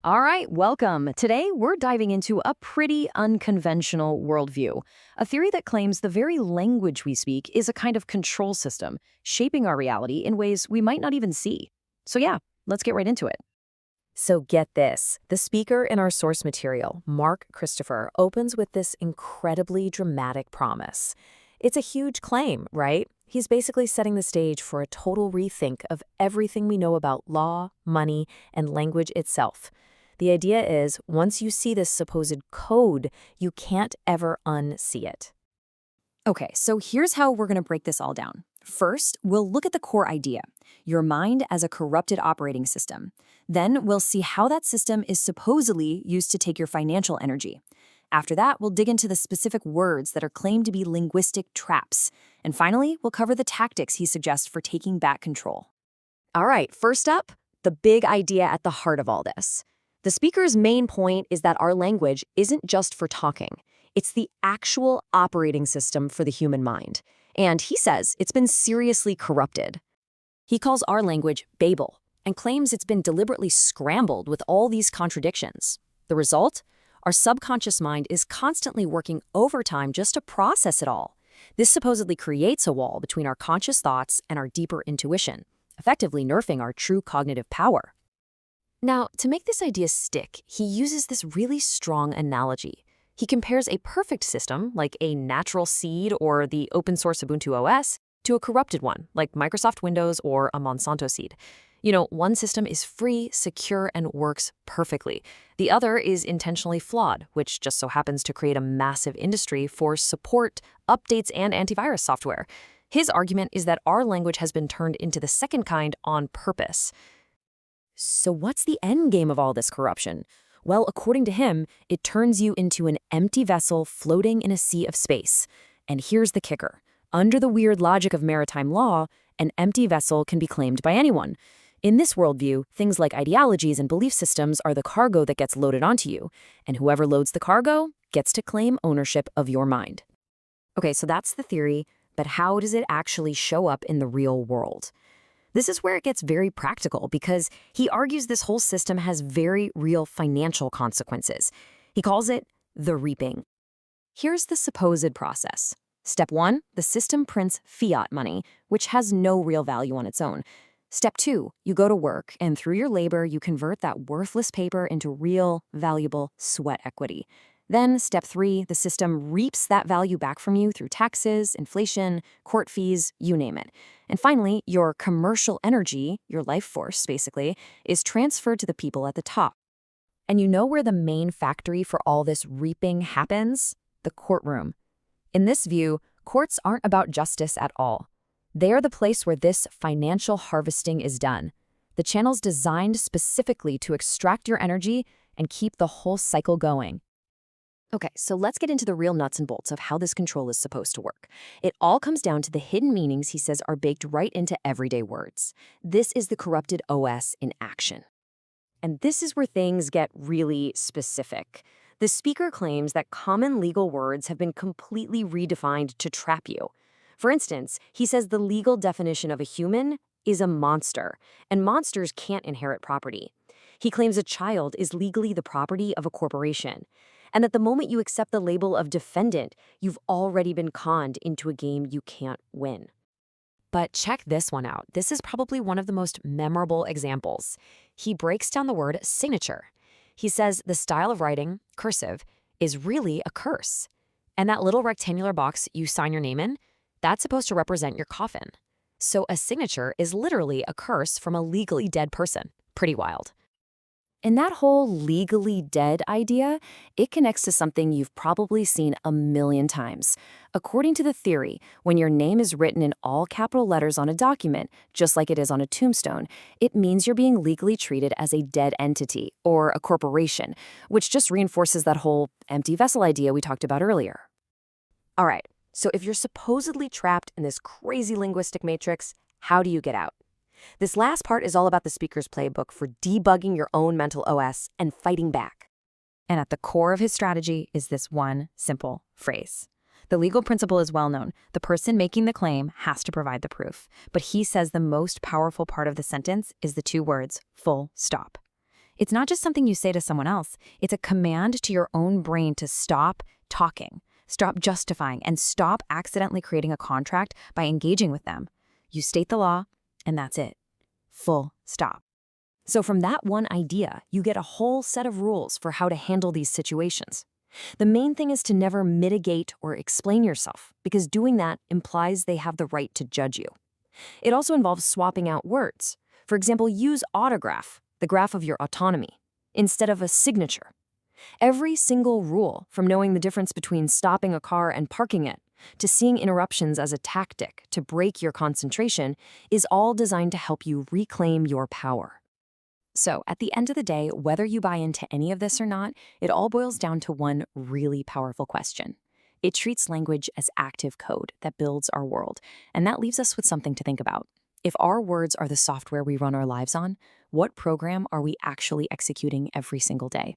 All right, welcome. Today, we're diving into a pretty unconventional worldview, a theory that claims the very language we speak is a kind of control system, shaping our reality in ways we might not even see. So yeah, let's get right into it. So get this, the speaker in our source material, Mark Christopher, opens with this incredibly dramatic promise. It's a huge claim, right? He's basically setting the stage for a total rethink of everything we know about law, money, and language itself. The idea is, once you see this supposed code, you can't ever unsee it. Okay, so here's how we're going to break this all down. First, we'll look at the core idea, your mind as a corrupted operating system. Then we'll see how that system is supposedly used to take your financial energy. After that, we'll dig into the specific words that are claimed to be linguistic traps. And finally, we'll cover the tactics he suggests for taking back control. All right, first up, the big idea at the heart of all this. The speaker's main point is that our language isn't just for talking. It's the actual operating system for the human mind. And he says it's been seriously corrupted. He calls our language Babel and claims it's been deliberately scrambled with all these contradictions. The result? Our subconscious mind is constantly working overtime just to process it all. This supposedly creates a wall between our conscious thoughts and our deeper intuition, effectively nerfing our true cognitive power. Now, to make this idea stick, he uses this really strong analogy. He compares a perfect system, like a natural seed or the open-source Ubuntu OS, to a corrupted one, like Microsoft Windows or a Monsanto seed. You know, one system is free, secure, and works perfectly. The other is intentionally flawed, which just so happens to create a massive industry for support, updates, and antivirus software. His argument is that our language has been turned into the second kind on purpose. So what's the end game of all this corruption? Well, according to him, it turns you into an empty vessel floating in a sea of space. And here's the kicker. Under the weird logic of maritime law, an empty vessel can be claimed by anyone. In this worldview, things like ideologies and belief systems are the cargo that gets loaded onto you, and whoever loads the cargo gets to claim ownership of your mind. Okay, so that's the theory, but how does it actually show up in the real world? This is where it gets very practical because he argues this whole system has very real financial consequences. He calls it the reaping. Here's the supposed process. Step 1, the system prints fiat money, which has no real value on its own. Step 2, you go to work, and through your labor, you convert that worthless paper into real, valuable sweat equity. Then, step 3, the system reaps that value back from you through taxes, inflation, court fees, you name it. And finally, your commercial energy, your life force, basically, is transferred to the people at the top. And you know where the main factory for all this reaping happens? The courtroom. In this view, courts aren't about justice at all. They are the place where this financial harvesting is done. The channel's designed specifically to extract your energy and keep the whole cycle going. Okay, so let's get into the real nuts and bolts of how this control is supposed to work. It all comes down to the hidden meanings he says are baked right into everyday words. This is the corrupted OS in action. And this is where things get really specific. The speaker claims that common legal words have been completely redefined to trap you. For instance, he says the legal definition of a human is a monster, and monsters can't inherit property. He claims a child is legally the property of a corporation, and that the moment you accept the label of defendant, you've already been conned into a game you can't win. But check this one out. This is probably one of the most memorable examples. He breaks down the word signature. He says the style of writing, cursive, is really a curse. And that little rectangular box you sign your name in, that's supposed to represent your coffin. So a signature is literally a curse from a legally dead person. Pretty wild. And that whole legally dead idea, it connects to something you've probably seen a million times. According to the theory, when your name is written in all capital letters on a document, just like it is on a tombstone, it means you're being legally treated as a dead entity or a corporation, which just reinforces that whole empty vessel idea we talked about earlier. All right, so if you're supposedly trapped in this crazy linguistic matrix, how do you get out? This last part is all about the speaker's playbook for debugging your own mental OS and fighting back. And at the core of his strategy is this one simple phrase. The legal principle is well known. The person making the claim has to provide the proof. But he says the most powerful part of the sentence is the two words, full stop. It's not just something you say to someone else. It's a command to your own brain to stop talking, stop justifying, and stop accidentally creating a contract by engaging with them. You state the law, and that's it. Full stop. So from that one idea, you get a whole set of rules for how to handle these situations. The main thing is to never mitigate or explain yourself, because doing that implies they have the right to judge you. It also involves swapping out words. For example, use autograph, the graph of your autonomy, instead of a signature. Every single rule, from knowing the difference between stopping a car and parking it, to seeing interruptions as a tactic to break your concentration, is all designed to help you reclaim your power. So, at the end of the day, whether you buy into any of this or not, it all boils down to one really powerful question. It treats language as active code that builds our world, and that leaves us with something to think about. If our words are the software we run our lives on, what program are we actually executing every single day?